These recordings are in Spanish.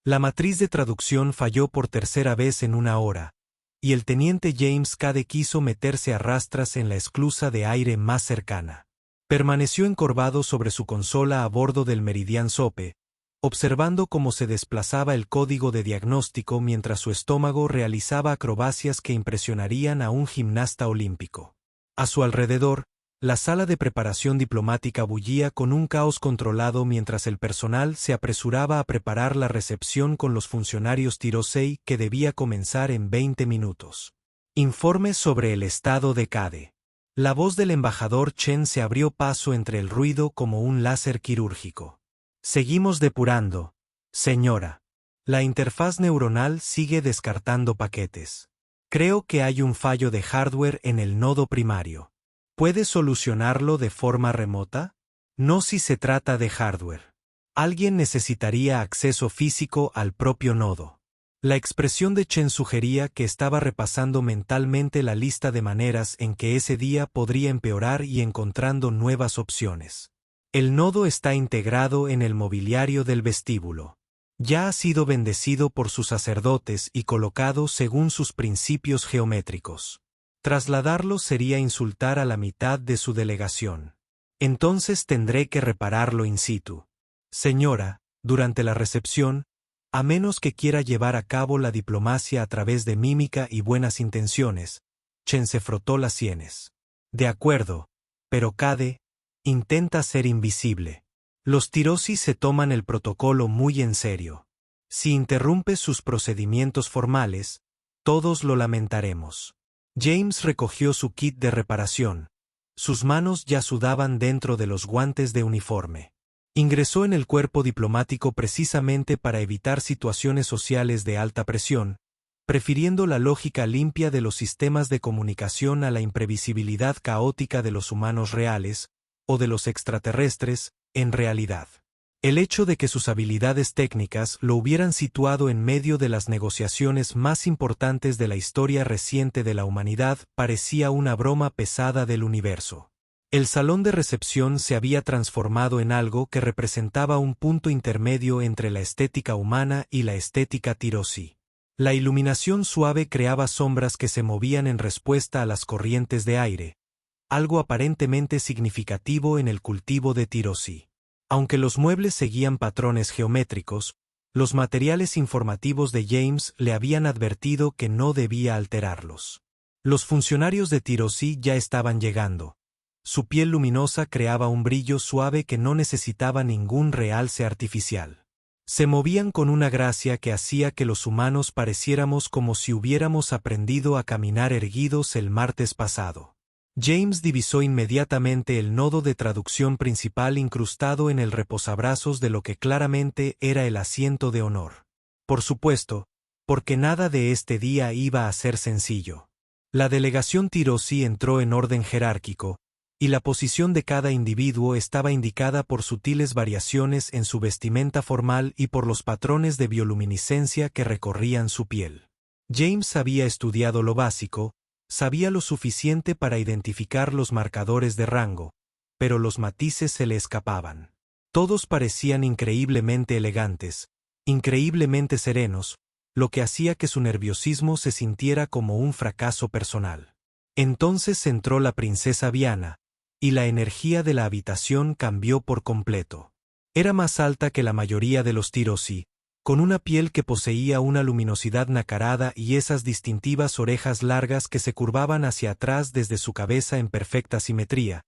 La matriz de traducción falló por tercera vez en una hora, y el teniente James Cade quiso meterse a rastras en la esclusa de aire más cercana. Permaneció encorvado sobre su consola a bordo del Meridian Sope, observando cómo se desplazaba el código de diagnóstico mientras su estómago realizaba acrobacias que impresionarían a un gimnasta olímpico. A su alrededor, la sala de preparación diplomática bullía con un caos controlado mientras el personal se apresuraba a preparar la recepción con los funcionarios Tirosei que debía comenzar en 20 minutos. Informe sobre el estado de Cade. La voz del embajador Chen se abrió paso entre el ruido como un láser quirúrgico. Seguimos depurando, señora. La interfaz neuronal sigue descartando paquetes. Creo que hay un fallo de hardware en el nodo primario. ¿Puede solucionarlo de forma remota? No si se trata de hardware. Alguien necesitaría acceso físico al propio nodo. La expresión de Chen sugería que estaba repasando mentalmente la lista de maneras en que ese día podría empeorar y encontrando nuevas opciones. El nodo está integrado en el mobiliario del vestíbulo. Ya ha sido bendecido por sus sacerdotes y colocado según sus principios geométricos. Trasladarlo sería insultar a la mitad de su delegación. Entonces tendré que repararlo in situ. Señora, durante la recepción, a menos que quiera llevar a cabo la diplomacia a través de mímica y buenas intenciones, Chen se frotó las sienes. De acuerdo, pero Cade intenta ser invisible. Los Tirosi se toman el protocolo muy en serio. Si interrumpes sus procedimientos formales, todos lo lamentaremos. James recogió su kit de reparación. Sus manos ya sudaban dentro de los guantes de uniforme. Ingresó en el cuerpo diplomático precisamente para evitar situaciones sociales de alta presión, prefiriendo la lógica limpia de los sistemas de comunicación a la imprevisibilidad caótica de los humanos reales, o de los extraterrestres, en realidad. El hecho de que sus habilidades técnicas lo hubieran situado en medio de las negociaciones más importantes de la historia reciente de la humanidad parecía una broma pesada del universo. El salón de recepción se había transformado en algo que representaba un punto intermedio entre la estética humana y la estética Tirosi. La iluminación suave creaba sombras que se movían en respuesta a las corrientes de aire, algo aparentemente significativo en el cultivo de Tirosi. Aunque los muebles seguían patrones geométricos, los materiales informativos de James le habían advertido que no debía alterarlos. Los funcionarios de Tirosi ya estaban llegando. Su piel luminosa creaba un brillo suave que no necesitaba ningún realce artificial. Se movían con una gracia que hacía que los humanos pareciéramos como si hubiéramos aprendido a caminar erguidos el martes pasado. James divisó inmediatamente el nodo de traducción principal incrustado en el reposabrazos de lo que claramente era el asiento de honor. Por supuesto, porque nada de este día iba a ser sencillo. La delegación Tirosi entró en orden jerárquico, y la posición de cada individuo estaba indicada por sutiles variaciones en su vestimenta formal y por los patrones de bioluminiscencia que recorrían su piel. James había estudiado lo básico, sabía lo suficiente para identificar los marcadores de rango, pero los matices se le escapaban. Todos parecían increíblemente elegantes, increíblemente serenos, lo que hacía que su nerviosismo se sintiera como un fracaso personal. Entonces entró la princesa Viana, y la energía de la habitación cambió por completo. Era más alta que la mayoría de los Tirosi, con una piel que poseía una luminosidad nacarada y esas distintivas orejas largas que se curvaban hacia atrás desde su cabeza en perfecta simetría,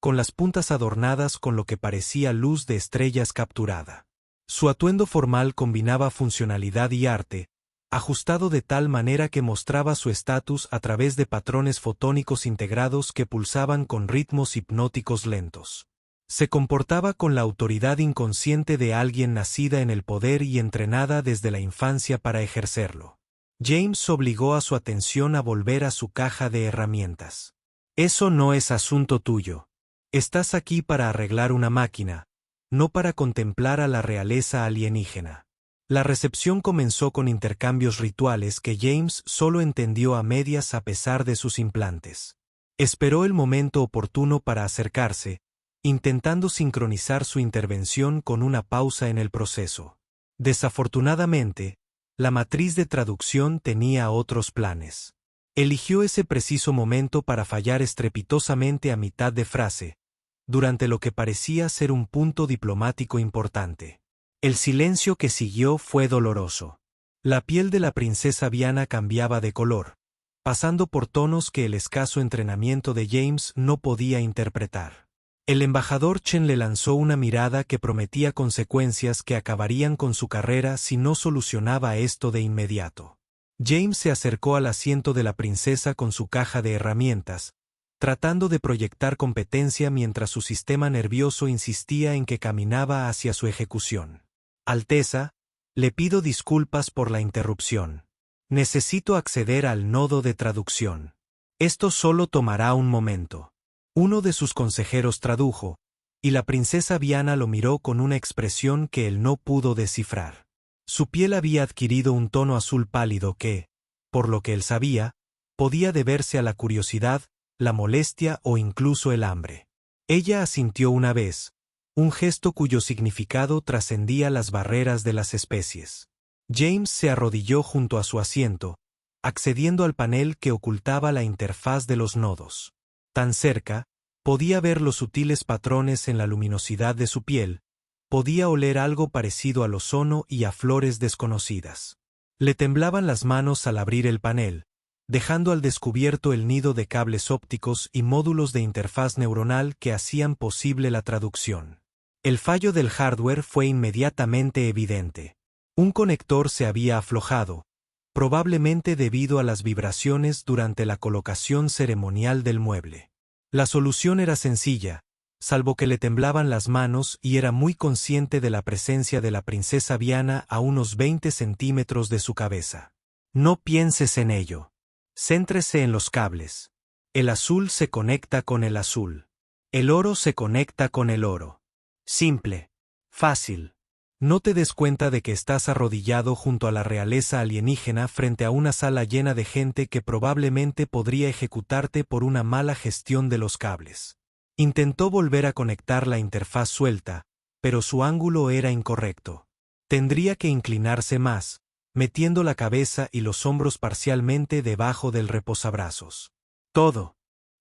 con las puntas adornadas con lo que parecía luz de estrellas capturada. Su atuendo formal combinaba funcionalidad y arte, ajustado de tal manera que mostraba su estatus a través de patrones fotónicos integrados que pulsaban con ritmos hipnóticos lentos. Se comportaba con la autoridad inconsciente de alguien nacida en el poder y entrenada desde la infancia para ejercerlo. James obligó a su atención a volver a su caja de herramientas. Eso no es asunto tuyo. Estás aquí para arreglar una máquina, no para contemplar a la realeza alienígena. La recepción comenzó con intercambios rituales que James solo entendió a medias a pesar de sus implantes. Esperó el momento oportuno para acercarse, intentando sincronizar su intervención con una pausa en el proceso. Desafortunadamente, la matriz de traducción tenía otros planes. Eligió ese preciso momento para fallar estrepitosamente a mitad de frase, durante lo que parecía ser un punto diplomático importante. El silencio que siguió fue doloroso. La piel de la princesa Viana cambiaba de color, pasando por tonos que el escaso entrenamiento de James no podía interpretar. El embajador Chen le lanzó una mirada que prometía consecuencias que acabarían con su carrera si no solucionaba esto de inmediato. James se acercó al asiento de la princesa con su caja de herramientas, tratando de proyectar competencia mientras su sistema nervioso insistía en que caminaba hacia su ejecución. Alteza, le pido disculpas por la interrupción. Necesito acceder al nodo de traducción. Esto solo tomará un momento. Uno de sus consejeros tradujo, y la princesa Viana lo miró con una expresión que él no pudo descifrar. Su piel había adquirido un tono azul pálido que, por lo que él sabía, podía deberse a la curiosidad, la molestia o incluso el hambre. Ella asintió una vez, un gesto cuyo significado trascendía las barreras de las especies. James se arrodilló junto a su asiento, accediendo al panel que ocultaba la interfaz de los nodos. Tan cerca, podía ver los sutiles patrones en la luminosidad de su piel, podía oler algo parecido al ozono y a flores desconocidas. Le temblaban las manos al abrir el panel, dejando al descubierto el nido de cables ópticos y módulos de interfaz neuronal que hacían posible la traducción. El fallo del hardware fue inmediatamente evidente. Un conector se había aflojado, probablemente debido a las vibraciones durante la colocación ceremonial del mueble. La solución era sencilla, salvo que le temblaban las manos y era muy consciente de la presencia de la princesa Viana a unos 20 centímetros de su cabeza. No pienses en ello. Céntrese en los cables. El azul se conecta con el azul. El oro se conecta con el oro. Simple. Fácil. No te des cuenta de que estás arrodillado junto a la realeza alienígena frente a una sala llena de gente que probablemente podría ejecutarte por una mala gestión de los cables. Intentó volver a conectar la interfaz suelta, pero su ángulo era incorrecto. Tendría que inclinarse más, metiendo la cabeza y los hombros parcialmente debajo del reposabrazos. Todo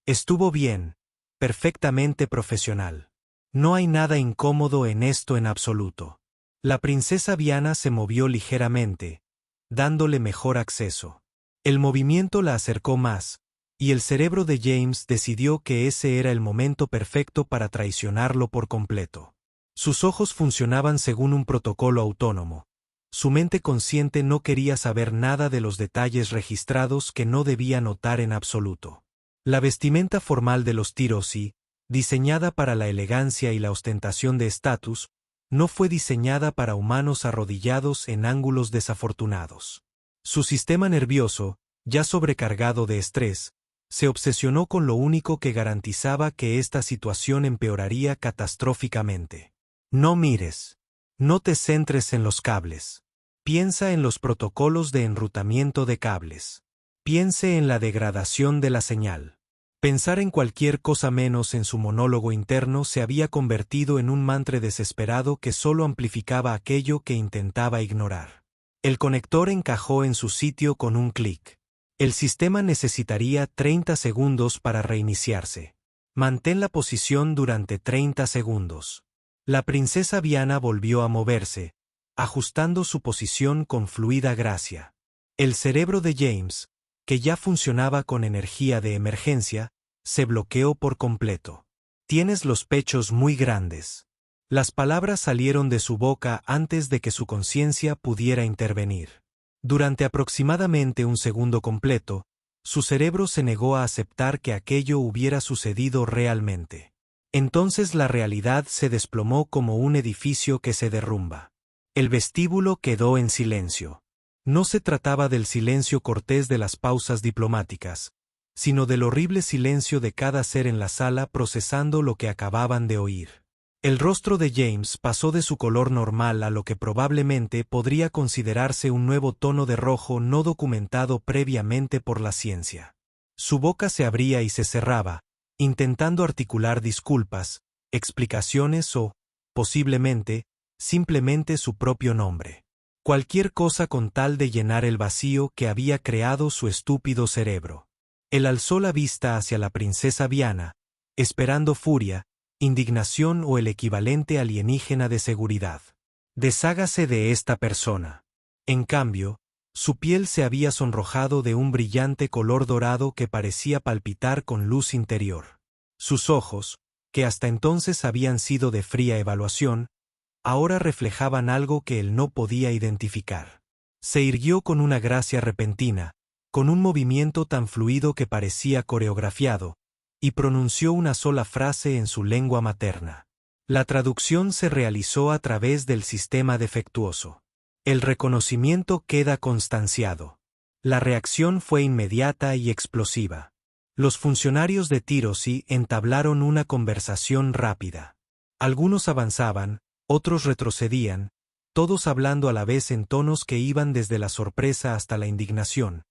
estuvo bien, perfectamente profesional. No hay nada incómodo en esto en absoluto. La princesa Viana se movió ligeramente, dándole mejor acceso. El movimiento la acercó más, y el cerebro de James decidió que ese era el momento perfecto para traicionarlo por completo. Sus ojos funcionaban según un protocolo autónomo. Su mente consciente no quería saber nada de los detalles registrados que no debía notar en absoluto. La vestimenta formal de los Tirosi, diseñada para la elegancia y la ostentación de estatus, no fue diseñada para humanos arrodillados en ángulos desafortunados. Su sistema nervioso, ya sobrecargado de estrés, se obsesionó con lo único que garantizaba que esta situación empeoraría catastróficamente. No mires. No te centres en los cables. Piensa en los protocolos de enrutamiento de cables. Piense en la degradación de la señal. Pensar en cualquier cosa menos en su monólogo interno se había convertido en un mantra desesperado que solo amplificaba aquello que intentaba ignorar. El conector encajó en su sitio con un clic. El sistema necesitaría 30 segundos para reiniciarse. Mantén la posición durante 30 segundos. La princesa Viana volvió a moverse, ajustando su posición con fluida gracia. El cerebro de James, que ya funcionaba con energía de emergencia, se bloqueó por completo. Tienes los pechos muy grandes. Las palabras salieron de su boca antes de que su conciencia pudiera intervenir. Durante aproximadamente un segundo completo, su cerebro se negó a aceptar que aquello hubiera sucedido realmente. Entonces la realidad se desplomó como un edificio que se derrumba. El vestíbulo quedó en silencio. No se trataba del silencio cortés de las pausas diplomáticas, sino del horrible silencio de cada ser en la sala procesando lo que acababan de oír. El rostro de James pasó de su color normal a lo que probablemente podría considerarse un nuevo tono de rojo no documentado previamente por la ciencia. Su boca se abría y se cerraba, intentando articular disculpas, explicaciones o, posiblemente, simplemente su propio nombre. Cualquier cosa con tal de llenar el vacío que había creado su estúpido cerebro. Él alzó la vista hacia la princesa Viana, esperando furia, indignación o el equivalente alienígena de seguridad. Deshágase de esta persona. En cambio, su piel se había sonrojado de un brillante color dorado que parecía palpitar con luz interior. Sus ojos, que hasta entonces habían sido de fría evaluación, ahora reflejaban algo que él no podía identificar. Se irguió con una gracia repentina, con un movimiento tan fluido que parecía coreografiado, y pronunció una sola frase en su lengua materna. La traducción se realizó a través del sistema defectuoso. El reconocimiento queda constanciado. La reacción fue inmediata y explosiva. Los funcionarios de Tirosí entablaron una conversación rápida. Algunos avanzaban, otros retrocedían, todos hablando a la vez en tonos que iban desde la sorpresa hasta la indignación,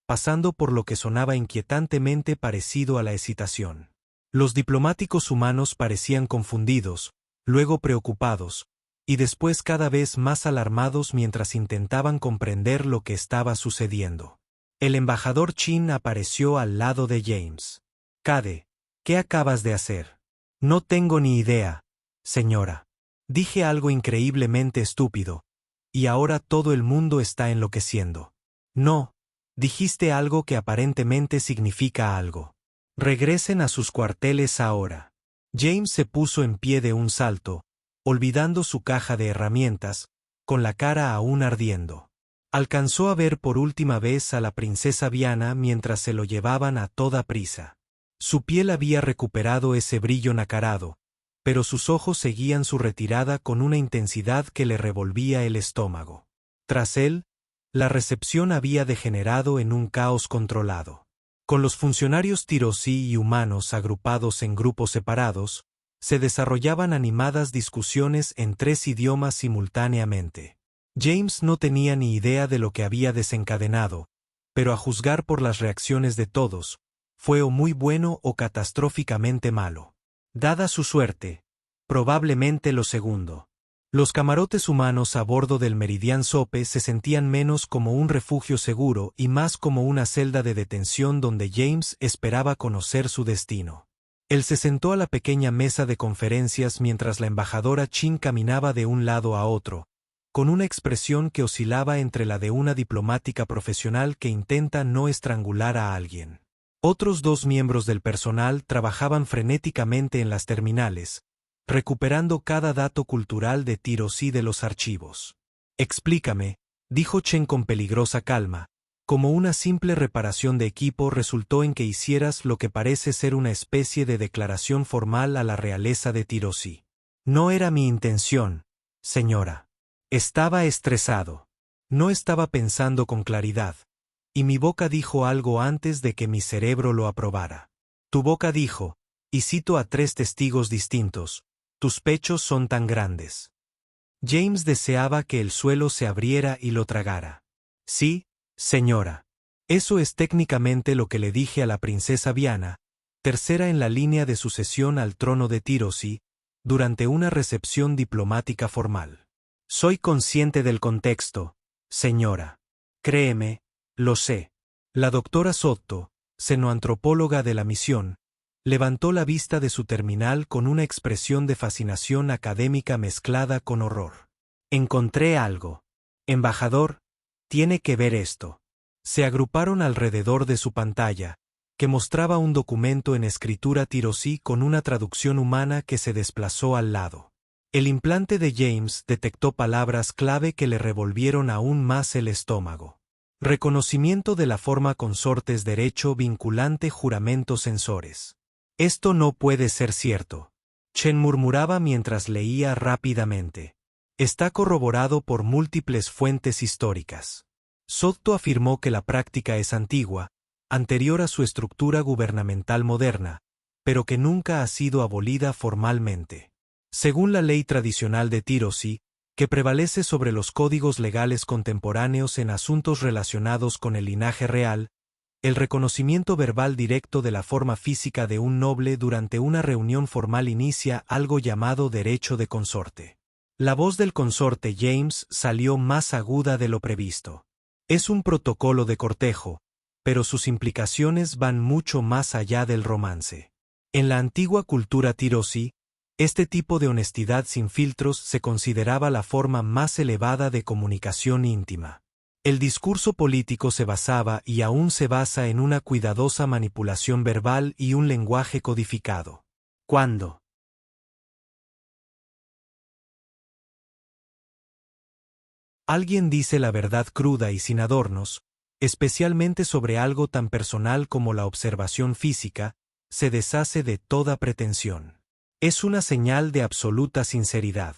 pasando por lo que sonaba inquietantemente parecido a la excitación. Los diplomáticos humanos parecían confundidos, luego preocupados, y después cada vez más alarmados mientras intentaban comprender lo que estaba sucediendo. El embajador Chin apareció al lado de James. «Cade, ¿qué acabas de hacer?» «No tengo ni idea, señora. Dije algo increíblemente estúpido, y ahora todo el mundo está enloqueciendo». «No, dijiste algo que aparentemente significa algo. Regresen a sus cuarteles ahora». James se puso en pie de un salto, olvidando su caja de herramientas, con la cara aún ardiendo. Alcanzó a ver por última vez a la princesa Viana mientras se lo llevaban a toda prisa. Su piel había recuperado ese brillo nacarado, pero sus ojos seguían su retirada con una intensidad que le revolvía el estómago. Tras él, la recepción había degenerado en un caos controlado. Con los funcionarios tirosí y humanos agrupados en grupos separados, se desarrollaban animadas discusiones en 3 idiomas simultáneamente. James no tenía ni idea de lo que había desencadenado, pero a juzgar por las reacciones de todos, fue o muy bueno o catastróficamente malo. Dada su suerte, probablemente lo segundo. Los camarotes humanos a bordo del Meridian Sope se sentían menos como un refugio seguro y más como una celda de detención donde James esperaba conocer su destino. Él se sentó a la pequeña mesa de conferencias mientras la embajadora Chin caminaba de un lado a otro, con una expresión que oscilaba entre la de una diplomática profesional que intenta no estrangular a alguien. Otros 2 miembros del personal trabajaban frenéticamente en las terminales, recuperando cada dato cultural de Tirosí de los archivos. «Explícame», dijo Chen con peligrosa calma, «cómo una simple reparación de equipo resultó en que hicieras lo que parece ser una especie de declaración formal a la realeza de Tirosí». «No era mi intención, señora. Estaba estresado. No estaba pensando con claridad, y mi boca dijo algo antes de que mi cerebro lo aprobara. Tu boca dijo, y cito a 3 testigos distintos, tus pechos son tan grandes». James deseaba que el suelo se abriera y lo tragara. «Sí, señora. Eso es técnicamente lo que le dije a la princesa Viana, tercera en la línea de sucesión al trono de Tirosí, durante una recepción diplomática formal. Soy consciente del contexto, señora. Créeme, lo sé». La doctora Sotto, xenoantropóloga de la misión, levantó la vista de su terminal con una expresión de fascinación académica mezclada con horror. «Encontré algo. Embajador, tiene que ver esto». Se agruparon alrededor de su pantalla, que mostraba un documento en escritura tirosí con una traducción humana que se desplazó al lado. El implante de James detectó palabras clave que le revolvieron aún más el estómago. Reconocimiento de la forma consortes derecho vinculante juramento censores. «Esto no puede ser cierto», Chen murmuraba mientras leía rápidamente. «Está corroborado por múltiples fuentes históricas». Sotto afirmó que la práctica es antigua, anterior a su estructura gubernamental moderna, pero que nunca ha sido abolida formalmente. Según la ley tradicional de Tirosí, que prevalece sobre los códigos legales contemporáneos en asuntos relacionados con el linaje real, el reconocimiento verbal directo de la forma física de un noble durante una reunión formal inicia algo llamado derecho de consorte. La voz del consorte James salió más aguda de lo previsto. Es un protocolo de cortejo, pero sus implicaciones van mucho más allá del romance. En la antigua cultura Tirosi, este tipo de honestidad sin filtros se consideraba la forma más elevada de comunicación íntima. El discurso político se basaba y aún se basa en una cuidadosa manipulación verbal y un lenguaje codificado. Cuando alguien dice la verdad cruda y sin adornos, especialmente sobre algo tan personal como la observación física, se deshace de toda pretensión. Es una señal de absoluta sinceridad.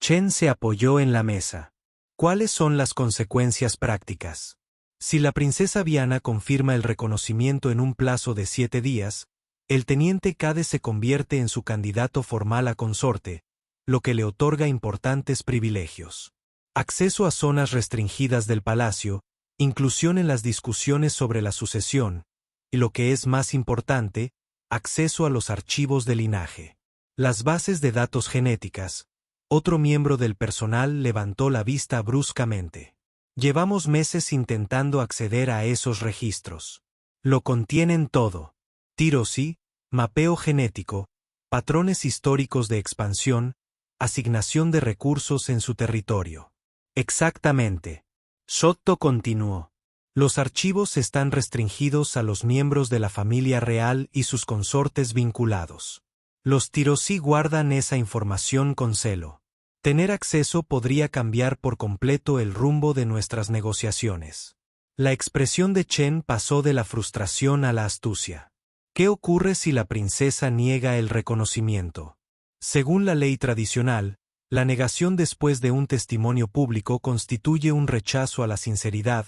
Chen se apoyó en la mesa. ¿Cuáles son las consecuencias prácticas? Si la princesa Viana confirma el reconocimiento en un plazo de 7 días, el teniente Cade se convierte en su candidato formal a consorte, lo que le otorga importantes privilegios. Acceso a zonas restringidas del palacio, inclusión en las discusiones sobre la sucesión, y lo que es más importante, acceso a los archivos de linaje. Las bases de datos genéticas. Otro miembro del personal levantó la vista bruscamente. Llevamos meses intentando acceder a esos registros. Lo contienen todo. Tirosi, mapeo genético, patrones históricos de expansión, asignación de recursos en su territorio. Exactamente. Sotto continuó. Los archivos están restringidos a los miembros de la familia real y sus consortes vinculados. Los Tirosi guardan esa información con celo. Tener acceso podría cambiar por completo el rumbo de nuestras negociaciones. La expresión de Chen pasó de la frustración a la astucia. ¿Qué ocurre si la princesa niega el reconocimiento? Según la ley tradicional, la negación después de un testimonio público constituye un rechazo a la sinceridad,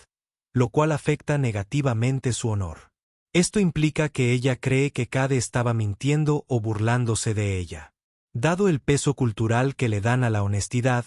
lo cual afecta negativamente su honor. Esto implica que ella cree que Cade estaba mintiendo o burlándose de ella. Dado el peso cultural que le dan a la honestidad,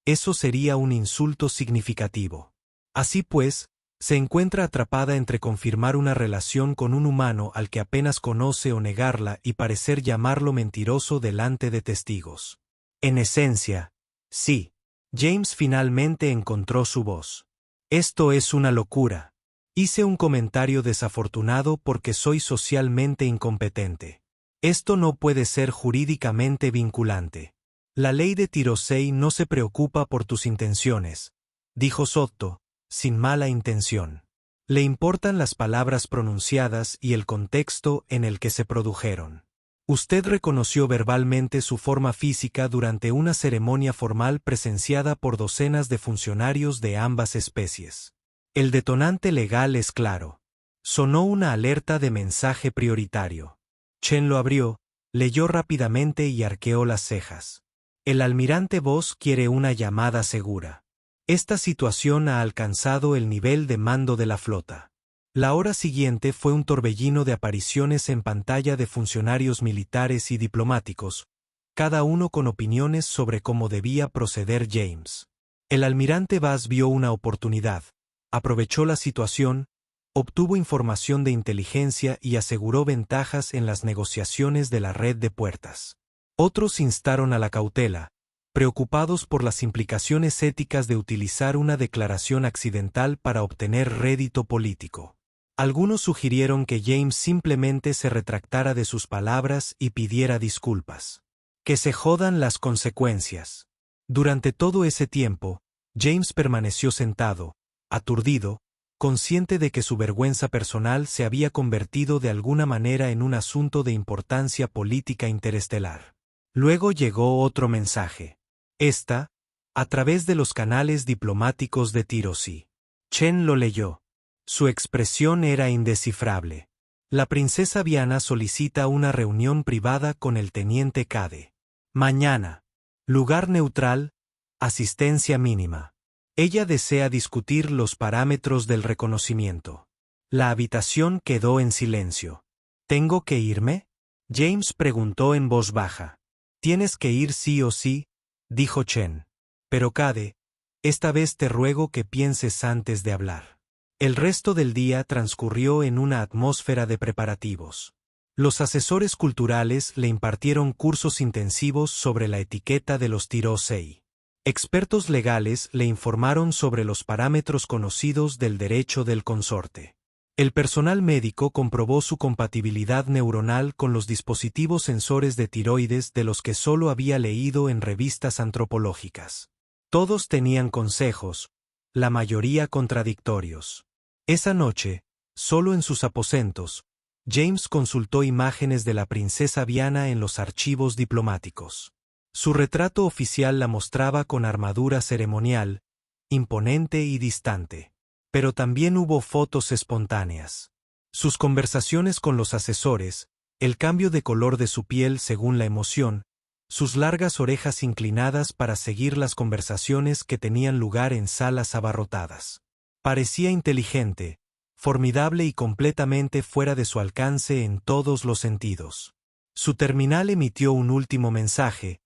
eso sería un insulto significativo. Así pues, se encuentra atrapada entre confirmar una relación con un humano al que apenas conoce o negarla y parecer llamarlo mentiroso delante de testigos. En esencia, sí. James finalmente encontró su voz. Esto es una locura. Hice un comentario desafortunado porque soy socialmente incompetente. Esto no puede ser jurídicamente vinculante. La ley de Tirosei no se preocupa por tus intenciones, dijo Sotto, sin mala intención. Le importan las palabras pronunciadas y el contexto en el que se produjeron. Usted reconoció verbalmente su forma física durante una ceremonia formal presenciada por docenas de funcionarios de ambas especies. El detonante legal es claro. Sonó una alerta de mensaje prioritario. Chen lo abrió, leyó rápidamente y arqueó las cejas. El almirante Voss quiere una llamada segura. Esta situación ha alcanzado el nivel de mando de la flota. La hora siguiente fue un torbellino de apariciones en pantalla de funcionarios militares y diplomáticos, cada uno con opiniones sobre cómo debía proceder James. El almirante Voss vio una oportunidad, aprovechó la situación, obtuvo información de inteligencia y aseguró ventajas en las negociaciones de la red de puertas. Otros instaron a la cautela, preocupados por las implicaciones éticas de utilizar una declaración accidental para obtener rédito político. Algunos sugirieron que James simplemente se retractara de sus palabras y pidiera disculpas. Que se jodan las consecuencias. Durante todo ese tiempo, James permaneció sentado, aturdido, consciente de que su vergüenza personal se había convertido de alguna manera en un asunto de importancia política interestelar. Luego llegó otro mensaje. Esta, a través de los canales diplomáticos de Tirosi. Chen lo leyó. Su expresión era indescifrable. La princesa Viana solicita una reunión privada con el teniente Cade. Mañana. Lugar neutral, asistencia mínima. Ella desea discutir los parámetros del reconocimiento. La habitación quedó en silencio. ¿Tengo que irme? James preguntó en voz baja. Tienes que ir sí o sí, dijo Chen. Pero Cade, esta vez te ruego que pienses antes de hablar. El resto del día transcurrió en una atmósfera de preparativos. Los asesores culturales le impartieron cursos intensivos sobre la etiqueta de los Tirosei. Expertos legales le informaron sobre los parámetros conocidos del derecho del consorte. El personal médico comprobó su compatibilidad neuronal con los dispositivos sensores de tiroides de los que solo había leído en revistas antropológicas. Todos tenían consejos, la mayoría contradictorios. Esa noche, solo en sus aposentos, James consultó imágenes de la princesa Diana en los archivos diplomáticos. Su retrato oficial la mostraba con armadura ceremonial, imponente y distante. Pero también hubo fotos espontáneas. Sus conversaciones con los asesores, el cambio de color de su piel según la emoción, sus largas orejas inclinadas para seguir las conversaciones que tenían lugar en salas abarrotadas. Parecía inteligente, formidable y completamente fuera de su alcance en todos los sentidos. Su terminal emitió un último mensaje,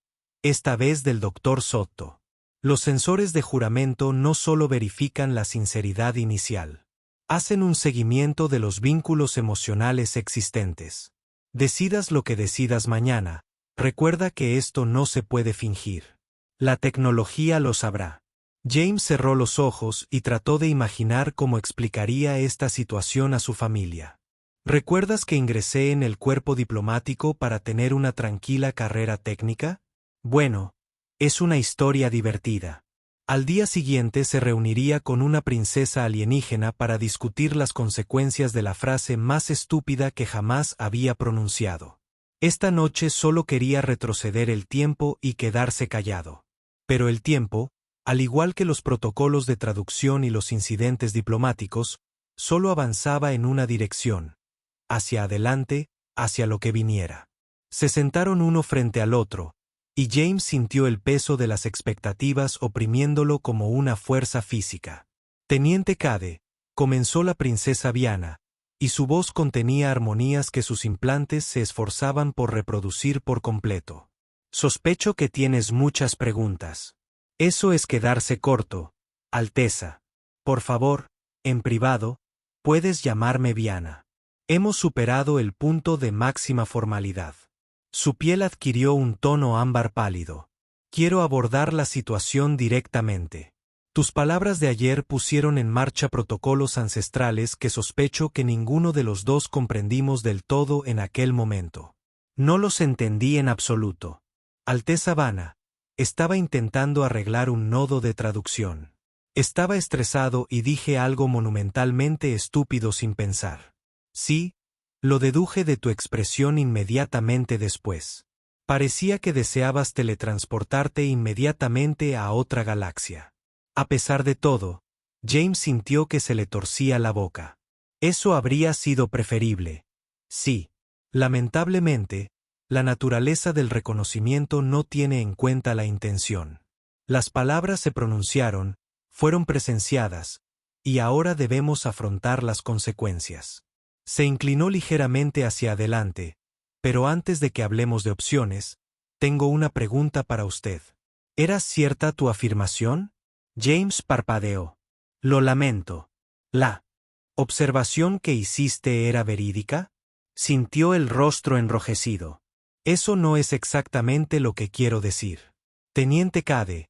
esta vez del Dr. Sotto. Los sensores de juramento no solo verifican la sinceridad inicial. Hacen un seguimiento de los vínculos emocionales existentes. Decidas lo que decidas mañana, recuerda que esto no se puede fingir. La tecnología lo sabrá. James cerró los ojos y trató de imaginar cómo explicaría esta situación a su familia. ¿Recuerdas que ingresé en el cuerpo diplomático para tener una tranquila carrera técnica? Bueno, es una historia divertida. Al día siguiente se reuniría con una princesa alienígena para discutir las consecuencias de la frase más estúpida que jamás había pronunciado. Esta noche solo quería retroceder el tiempo y quedarse callado. Pero el tiempo, al igual que los protocolos de traducción y los incidentes diplomáticos, solo avanzaba en una dirección, hacia adelante, hacia lo que viniera. Se sentaron uno frente al otro, y James sintió el peso de las expectativas oprimiéndolo como una fuerza física. Teniente Cade, comenzó la princesa Diana, y su voz contenía armonías que sus implantes se esforzaban por reproducir por completo. Sospecho que tienes muchas preguntas. Eso es quedarse corto, Alteza. Por favor, en privado, puedes llamarme Diana. Hemos superado el punto de máxima formalidad. Su piel adquirió un tono ámbar pálido. Quiero abordar la situación directamente. Tus palabras de ayer pusieron en marcha protocolos ancestrales que sospecho que ninguno de los dos comprendimos del todo en aquel momento. No los entendí en absoluto. Alteza Vana, estaba intentando arreglar un nodo de traducción. Estaba estresado y dije algo monumentalmente estúpido sin pensar. Sí, lo deduje de tu expresión inmediatamente después. Parecía que deseabas teletransportarte inmediatamente a otra galaxia. A pesar de todo, James sintió que se le torcía la boca. Eso habría sido preferible. Sí. Lamentablemente, la naturaleza del reconocimiento no tiene en cuenta la intención. Las palabras se pronunciaron, fueron presenciadas, y ahora debemos afrontar las consecuencias. Se inclinó ligeramente hacia adelante, pero antes de que hablemos de opciones, tengo una pregunta para usted. ¿Era cierta tu afirmación? James parpadeó. Lo lamento. ¿La observación que hiciste era verídica? Sintió el rostro enrojecido. Eso no es exactamente lo que quiero decir. Teniente Cade,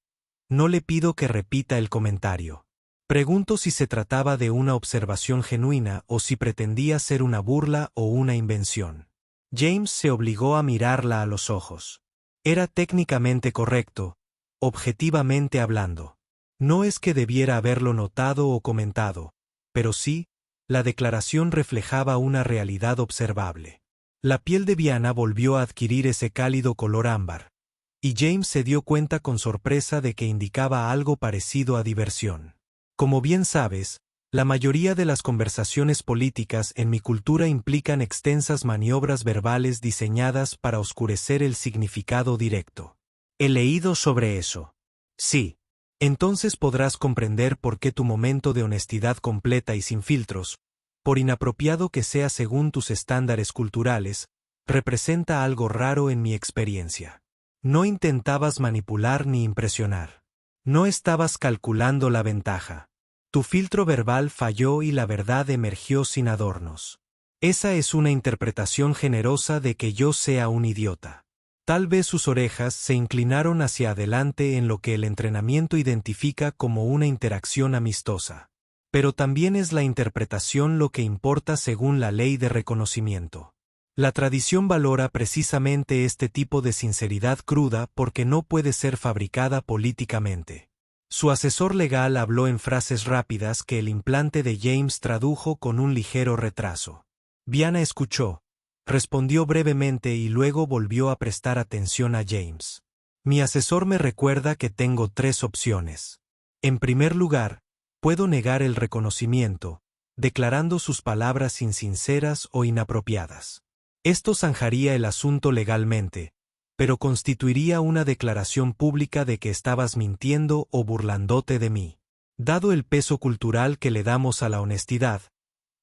no le pido que repita el comentario. Pregunto si se trataba de una observación genuina o si pretendía ser una burla o una invención. James se obligó a mirarla a los ojos. Era técnicamente correcto, objetivamente hablando. No es que debiera haberlo notado o comentado, pero sí, la declaración reflejaba una realidad observable. La piel de Diana volvió a adquirir ese cálido color ámbar, y James se dio cuenta con sorpresa de que indicaba algo parecido a diversión. Como bien sabes, la mayoría de las conversaciones políticas en mi cultura implican extensas maniobras verbales diseñadas para oscurecer el significado directo. He leído sobre eso. Sí. Entonces podrás comprender por qué tu momento de honestidad completa y sin filtros, por inapropiado que sea según tus estándares culturales, representa algo raro en mi experiencia. No intentabas manipular ni impresionar. No estabas calculando la ventaja. Tu filtro verbal falló y la verdad emergió sin adornos. Esa es una interpretación generosa de que yo sea un idiota. Tal vez sus orejas se inclinaron hacia adelante en lo que el entrenamiento identifica como una interacción amistosa. Pero también es la interpretación lo que importa según la ley de reconocimiento. La tradición valora precisamente este tipo de sinceridad cruda porque no puede ser fabricada políticamente. Su asesor legal habló en frases rápidas que el implante de James tradujo con un ligero retraso. Viana escuchó, respondió brevemente y luego volvió a prestar atención a James. Mi asesor me recuerda que tengo 3 opciones. En primer lugar, puedo negar el reconocimiento, declarando sus palabras insinceras o inapropiadas. Esto zanjaría el asunto legalmente, pero constituiría una declaración pública de que estabas mintiendo o burlándote de mí. Dado el peso cultural que le damos a la honestidad,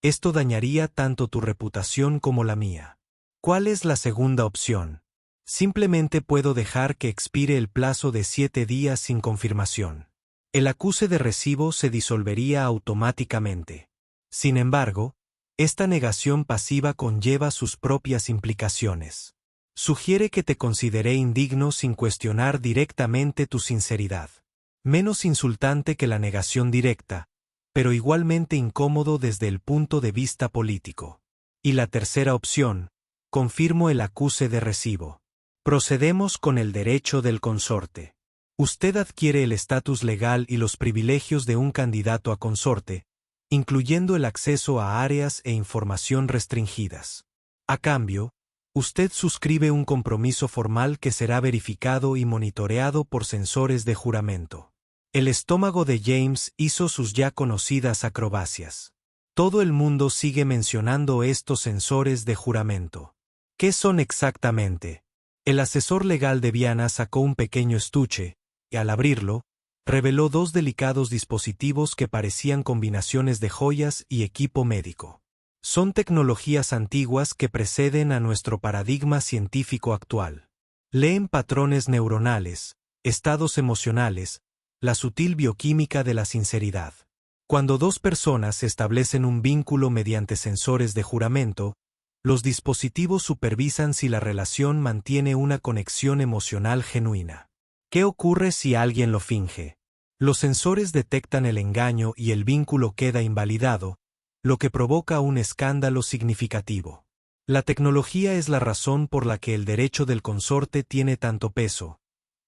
esto dañaría tanto tu reputación como la mía. ¿Cuál es la segunda opción? Simplemente puedo dejar que expire el plazo de 7 días sin confirmación. El acuse de recibo se disolvería automáticamente. Sin embargo, esta negación pasiva conlleva sus propias implicaciones. Sugiere que te consideré indigno sin cuestionar directamente tu sinceridad. Menos insultante que la negación directa, pero igualmente incómodo desde el punto de vista político. Y la tercera opción, confirmo el acuse de recibo. Procedemos con el derecho del consorte. Usted adquiere el estatus legal y los privilegios de un candidato a consorte, incluyendo el acceso a áreas e información restringidas. A cambio, usted suscribe un compromiso formal que será verificado y monitoreado por sensores de juramento. El estómago de James hizo sus ya conocidas acrobacias. Todo el mundo sigue mencionando estos sensores de juramento. ¿Qué son exactamente? El asesor legal de Viana sacó un pequeño estuche, y al abrirlo, reveló 2 delicados dispositivos que parecían combinaciones de joyas y equipo médico. Son tecnologías antiguas que preceden a nuestro paradigma científico actual. Leen patrones neuronales, estados emocionales, la sutil bioquímica de la sinceridad. Cuando 2 personas establecen un vínculo mediante sensores de juramento, los dispositivos supervisan si la relación mantiene una conexión emocional genuina. ¿Qué ocurre si alguien lo finge? Los sensores detectan el engaño y el vínculo queda invalidado, lo que provoca un escándalo significativo. La tecnología es la razón por la que el derecho del consorte tiene tanto peso.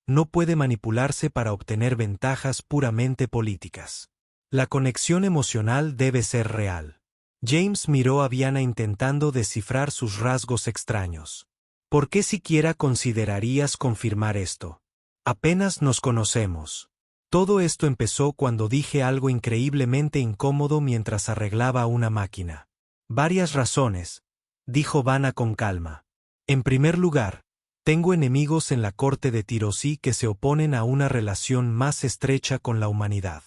No puede manipularse para obtener ventajas puramente políticas. La conexión emocional debe ser real. James miró a Viana intentando descifrar sus rasgos extraños. ¿Por qué siquiera considerarías confirmar esto? Apenas nos conocemos. Todo esto empezó cuando dije algo increíblemente incómodo mientras arreglaba una máquina. Varias razones, dijo Vanna con calma. En primer lugar, tengo enemigos en la corte de Tirosí que se oponen a una relación más estrecha con la humanidad.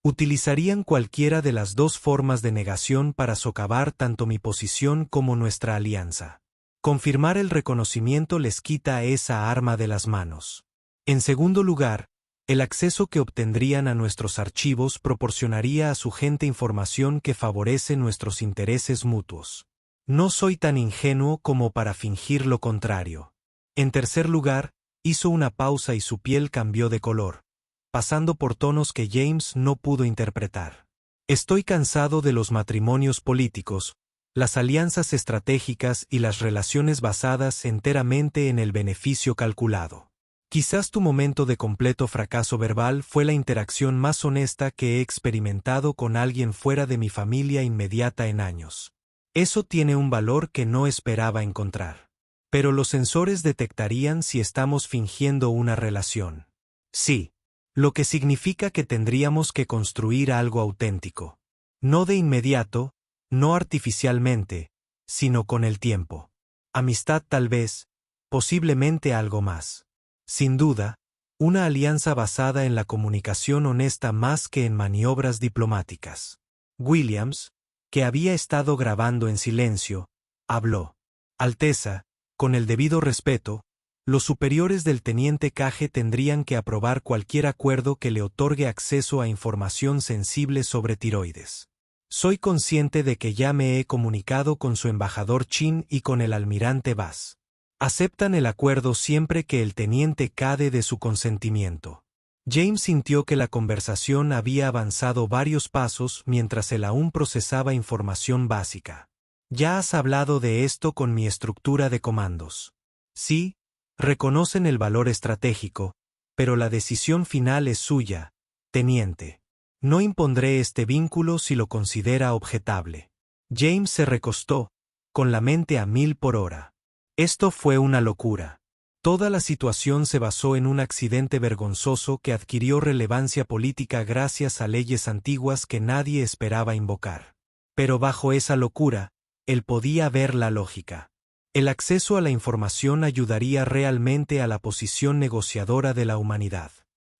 Utilizarían cualquiera de las 2 formas de negación para socavar tanto mi posición como nuestra alianza. Confirmar el reconocimiento les quita esa arma de las manos. En segundo lugar, el acceso que obtendrían a nuestros archivos proporcionaría a su gente información que favorece nuestros intereses mutuos. No soy tan ingenuo como para fingir lo contrario. En tercer lugar, hizo una pausa y su piel cambió de color, pasando por tonos que James no pudo interpretar. Estoy cansado de los matrimonios políticos, las alianzas estratégicas y las relaciones basadas enteramente en el beneficio calculado. Quizás tu momento de completo fracaso verbal fue la interacción más honesta que he experimentado con alguien fuera de mi familia inmediata en años. Eso tiene un valor que no esperaba encontrar. Pero los sensores detectarían si estamos fingiendo una relación. Sí, lo que significa que tendríamos que construir algo auténtico. No de inmediato, no artificialmente, sino con el tiempo. Amistad tal vez, posiblemente algo más. Sin duda, una alianza basada en la comunicación honesta más que en maniobras diplomáticas. Williams, que había estado grabando en silencio, habló. Alteza, con el debido respeto, los superiores del teniente Cage tendrían que aprobar cualquier acuerdo que le otorgue acceso a información sensible sobre tiroides. Soy consciente de que ya me he comunicado con su embajador Chin y con el almirante Bass. Aceptan el acuerdo siempre que el teniente cade de su consentimiento. James sintió que la conversación había avanzado varios pasos mientras él aún procesaba información básica. Ya has hablado de esto con mi estructura de comandos. Sí, reconocen el valor estratégico, pero la decisión final es suya, teniente. No impondré este vínculo si lo considera objetable. James se recostó, con la mente a 1000 por hora. Esto fue una locura. Toda la situación se basó en un accidente vergonzoso que adquirió relevancia política gracias a leyes antiguas que nadie esperaba invocar. Pero bajo esa locura, él podía ver la lógica. El acceso a la información ayudaría realmente a la posición negociadora de la humanidad.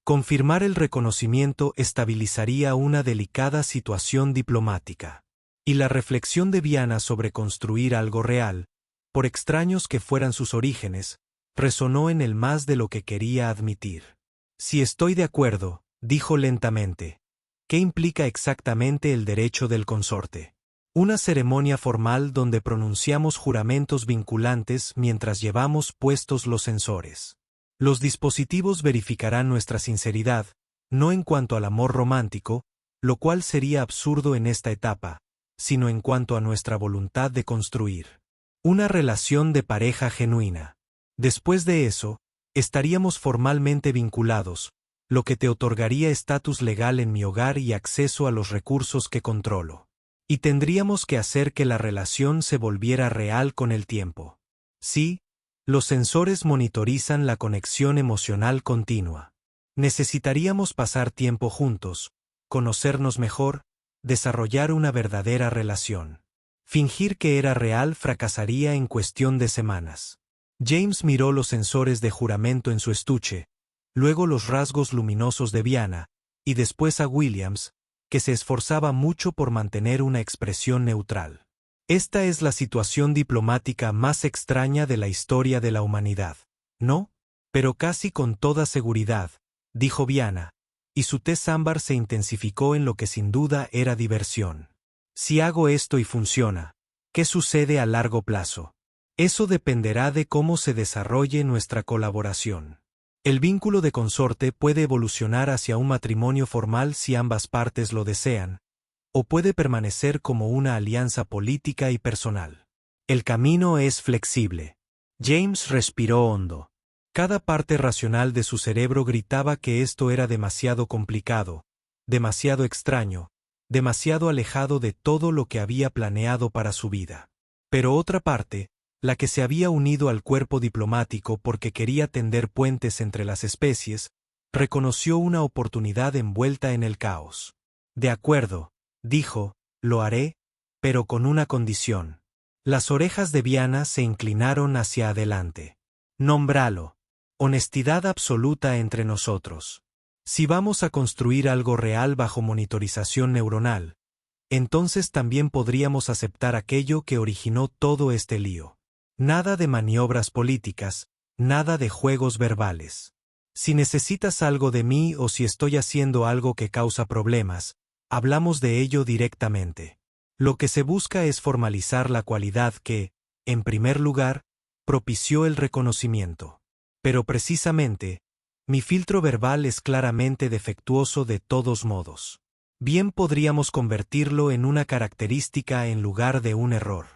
Confirmar el reconocimiento estabilizaría una delicada situación diplomática. Y la reflexión de Viana sobre construir algo real, por extraños que fueran sus orígenes, resonó en él más de lo que quería admitir. Si estoy de acuerdo, dijo lentamente. ¿Qué implica exactamente el derecho del consorte? Una ceremonia formal donde pronunciamos juramentos vinculantes mientras llevamos puestos los sensores. Los dispositivos verificarán nuestra sinceridad, no en cuanto al amor romántico, lo cual sería absurdo en esta etapa, sino en cuanto a nuestra voluntad de construir una relación de pareja genuina. Después de eso, estaríamos formalmente vinculados, lo que te otorgaría estatus legal en mi hogar y acceso a los recursos que controlo. Y tendríamos que hacer que la relación se volviera real con el tiempo. Sí, los sensores monitorizan la conexión emocional continua. Necesitaríamos pasar tiempo juntos, conocernos mejor, desarrollar una verdadera relación. Fingir que era real fracasaría en cuestión de semanas. James miró los sensores de juramento en su estuche, luego los rasgos luminosos de Viana, y después a Williams, que se esforzaba mucho por mantener una expresión neutral. Esta es la situación diplomática más extraña de la historia de la humanidad, ¿no? Pero casi con toda seguridad, dijo Viana, y su tez ámbar se intensificó en lo que sin duda era diversión. Si hago esto y funciona, ¿qué sucede a largo plazo? Eso dependerá de cómo se desarrolle nuestra colaboración. El vínculo de consorte puede evolucionar hacia un matrimonio formal si ambas partes lo desean, o puede permanecer como una alianza política y personal. El camino es flexible. James respiró hondo. Cada parte racional de su cerebro gritaba que esto era demasiado complicado, demasiado extraño, demasiado alejado de todo lo que había planeado para su vida. Pero otra parte, la que se había unido al cuerpo diplomático porque quería tender puentes entre las especies, reconoció una oportunidad envuelta en el caos. De acuerdo, dijo, lo haré, pero con una condición. Las orejas de Viana se inclinaron hacia adelante. Nómbralo. Honestidad absoluta entre nosotros. Si vamos a construir algo real bajo monitorización neuronal, entonces también podríamos aceptar aquello que originó todo este lío. Nada de maniobras políticas, nada de juegos verbales. Si necesitas algo de mí o si estoy haciendo algo que causa problemas, hablamos de ello directamente. Lo que se busca es formalizar la cualidad que, en primer lugar, propició el reconocimiento. Pero precisamente, mi filtro verbal es claramente defectuoso de todos modos. Bien podríamos convertirlo en una característica en lugar de un error.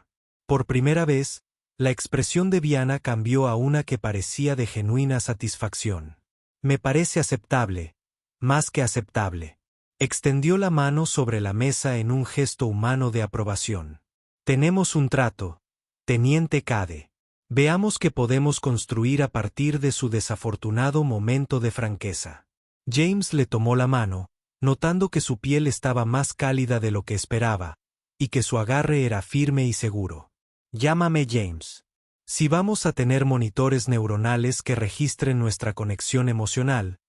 Por primera vez, la expresión de Viana cambió a una que parecía de genuina satisfacción. Me parece aceptable, más que aceptable. Extendió la mano sobre la mesa en un gesto humano de aprobación. Tenemos un trato, teniente Cade. Veamos qué podemos construir a partir de su desafortunado momento de franqueza. James le tomó la mano, notando que su piel estaba más cálida de lo que esperaba, y que su agarre era firme y seguro. Llámame James. Si vamos a tener monitores neuronales que registren nuestra conexión emocional,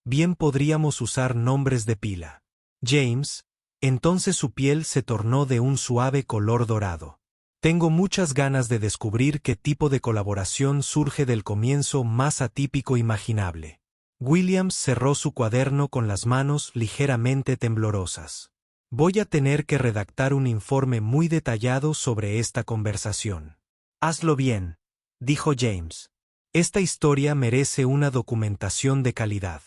bien podríamos usar nombres de pila. James, entonces su piel se tornó de un suave color dorado. Tengo muchas ganas de descubrir qué tipo de colaboración surge del comienzo más atípico imaginable. Williams cerró su cuaderno con las manos ligeramente temblorosas. Voy a tener que redactar un informe muy detallado sobre esta conversación. Hazlo bien. dijo James. Esta historia merece una documentación de calidad.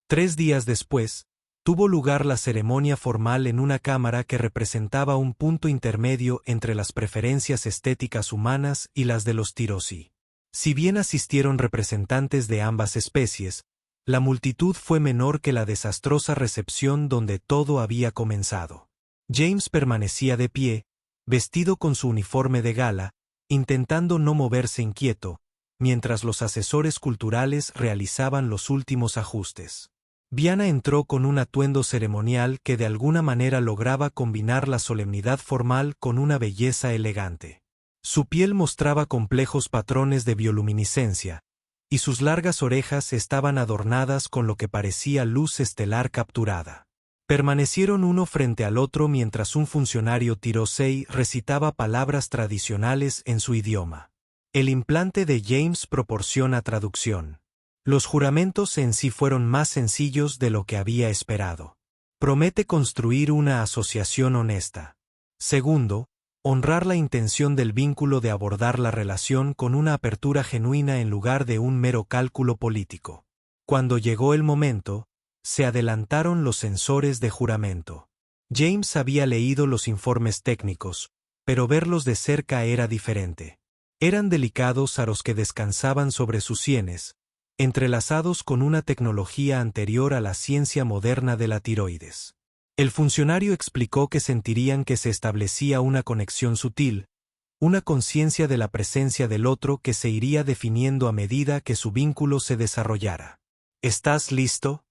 3 días después, tuvo lugar la ceremonia formal en una cámara que representaba un punto intermedio entre las preferencias estéticas humanas y las de los Tirosi. Si bien asistieron representantes de ambas especies, la multitud fue menor que la desastrosa recepción donde todo había comenzado. James permanecía de pie, vestido con su uniforme de gala, intentando no moverse inquieto, mientras los asesores culturales realizaban los últimos ajustes. Viana entró con un atuendo ceremonial que de alguna manera lograba combinar la solemnidad formal con una belleza elegante. Su piel mostraba complejos patrones de bioluminiscencia, y sus largas orejas estaban adornadas con lo que parecía luz estelar capturada. Permanecieron uno frente al otro mientras un funcionario tirosei recitaba palabras tradicionales en su idioma. El implante de James proporciona traducción. Los juramentos en sí fueron más sencillos de lo que había esperado. Promete construir una asociación honesta. Segundo, honrar la intención del vínculo de abordar la relación con una apertura genuina en lugar de un mero cálculo político. Cuando llegó el momento, se adelantaron los censores de juramento. James había leído los informes técnicos, pero verlos de cerca era diferente. Eran delicados aros que descansaban sobre sus sienes, entrelazados con una tecnología anterior a la ciencia moderna de la tiroides. El funcionario explicó que sentirían que se establecía una conexión sutil, una conciencia de la presencia del otro que se iría definiendo a medida que su vínculo se desarrollara. ¿Estás listo?,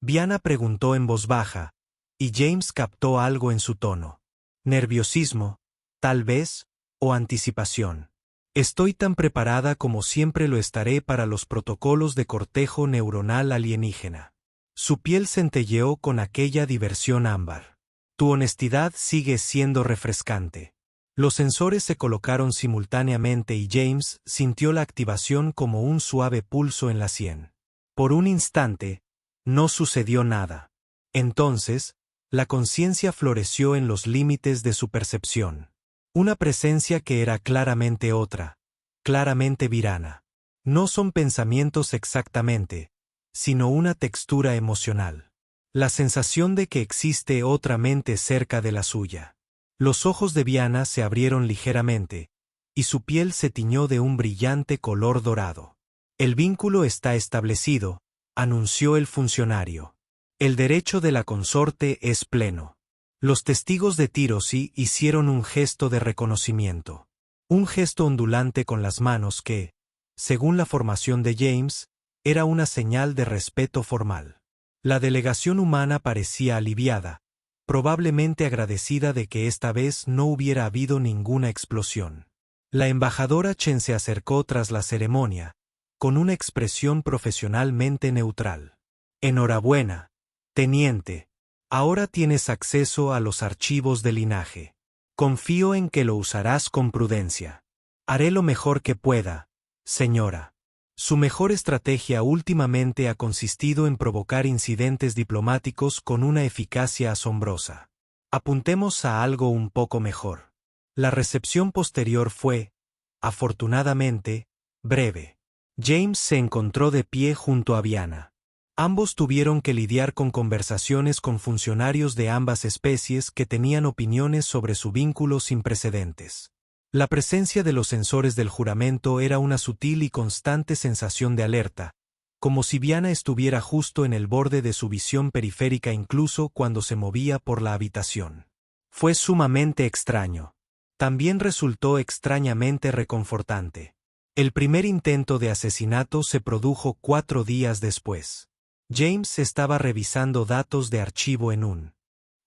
Viana preguntó en voz baja, y James captó algo en su tono. Nerviosismo, tal vez, o anticipación. Estoy tan preparada como siempre lo estaré para los protocolos de cortejo neuronal alienígena. Su piel centelleó con aquella diversión ámbar. Tu honestidad sigue siendo refrescante. Los sensores se colocaron simultáneamente y James sintió la activación como un suave pulso en la sien. Por un instante, no sucedió nada. Entonces, la conciencia floreció en los límites de su percepción. Una presencia que era claramente otra, claramente Virana. No son pensamientos exactamente, sino una textura emocional. La sensación de que existe otra mente cerca de la suya. Los ojos de Viana se abrieron ligeramente, y su piel se tiñó de un brillante color dorado. El vínculo está establecido, anunció el funcionario. El derecho de la consorte es pleno. Los testigos de Tirosi hicieron un gesto de reconocimiento. Un gesto ondulante con las manos que, según la formación de James, era una señal de respeto formal. La delegación humana parecía aliviada, probablemente agradecida de que esta vez no hubiera habido ninguna explosión. La embajadora Chen se acercó tras la ceremonia, con una expresión profesionalmente neutral. Enhorabuena, teniente. Ahora tienes acceso a los archivos de linaje. Confío en que lo usarás con prudencia. Haré lo mejor que pueda, señora. Su mejor estrategia últimamente ha consistido en provocar incidentes diplomáticos con una eficacia asombrosa. Apuntemos a algo un poco mejor. La recepción posterior fue, afortunadamente, breve. James se encontró de pie junto a Viana. Ambos tuvieron que lidiar con conversaciones con funcionarios de ambas especies que tenían opiniones sobre su vínculo sin precedentes. La presencia de los sensores del juramento era una sutil y constante sensación de alerta, como si Viana estuviera justo en el borde de su visión periférica incluso cuando se movía por la habitación. Fue sumamente extraño. También resultó extrañamente reconfortante. El primer intento de asesinato se produjo 4 días después. James estaba revisando datos de archivo en un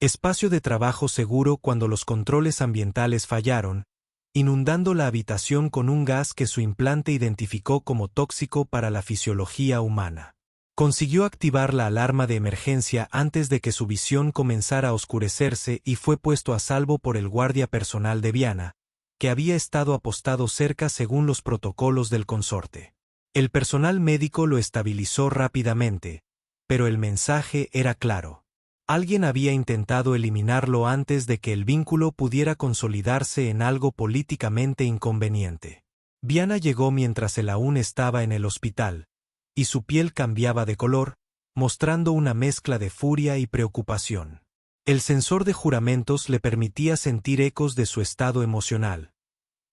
espacio de trabajo seguro cuando los controles ambientales fallaron, inundando la habitación con un gas que su implante identificó como tóxico para la fisiología humana. Consiguió activar la alarma de emergencia antes de que su visión comenzara a oscurecerse y fue puesto a salvo por el guardia personal de Viana, que había estado apostado cerca según los protocolos del consorte. El personal médico lo estabilizó rápidamente, pero el mensaje era claro. Alguien había intentado eliminarlo antes de que el vínculo pudiera consolidarse en algo políticamente inconveniente. Viana llegó mientras él aún estaba en el hospital, y su piel cambiaba de color, mostrando una mezcla de furia y preocupación. El sensor de juramentos le permitía sentir ecos de su estado emocional.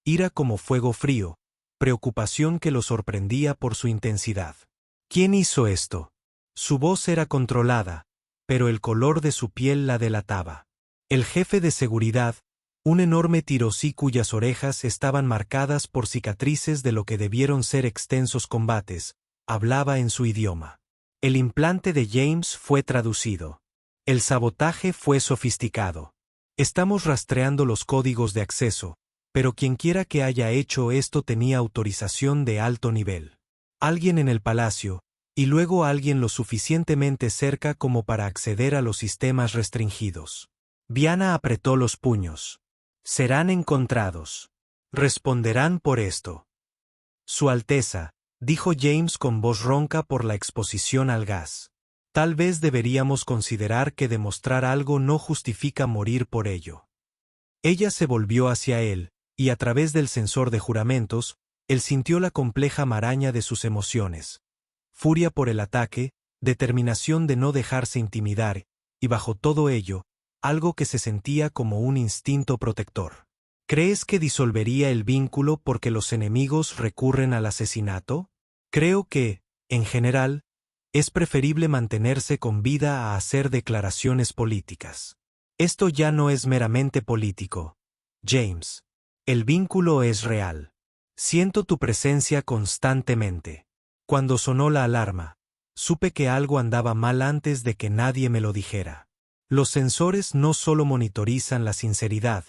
Ira como fuego frío, preocupación que lo sorprendía por su intensidad. ¿Quién hizo esto? Su voz era controlada, pero el color de su piel la delataba. El jefe de seguridad, un enorme tirosí cuyas orejas estaban marcadas por cicatrices de lo que debieron ser extensos combates, hablaba en su idioma. El implante de James fue traducido. El sabotaje fue sofisticado. Estamos rastreando los códigos de acceso, pero quienquiera que haya hecho esto tenía autorización de alto nivel. Alguien en el palacio, y luego alguien lo suficientemente cerca como para acceder a los sistemas restringidos. Viana apretó los puños. Serán encontrados. Responderán por esto. Su Alteza, dijo James con voz ronca por la exposición al gas. Tal vez deberíamos considerar que demostrar algo no justifica morir por ello. Ella se volvió hacia él, y a través del sensor de juramentos, él sintió la compleja maraña de sus emociones. Furia por el ataque, determinación de no dejarse intimidar, y bajo todo ello, algo que se sentía como un instinto protector. ¿Crees que disolvería el vínculo porque los enemigos recurren al asesinato? Creo que, en general, es preferible mantenerse con vida a hacer declaraciones políticas. Esto ya no es meramente político, James. El vínculo es real. Siento tu presencia constantemente. Cuando sonó la alarma, supe que algo andaba mal antes de que nadie me lo dijera. Los sensores no solo monitorizan la sinceridad,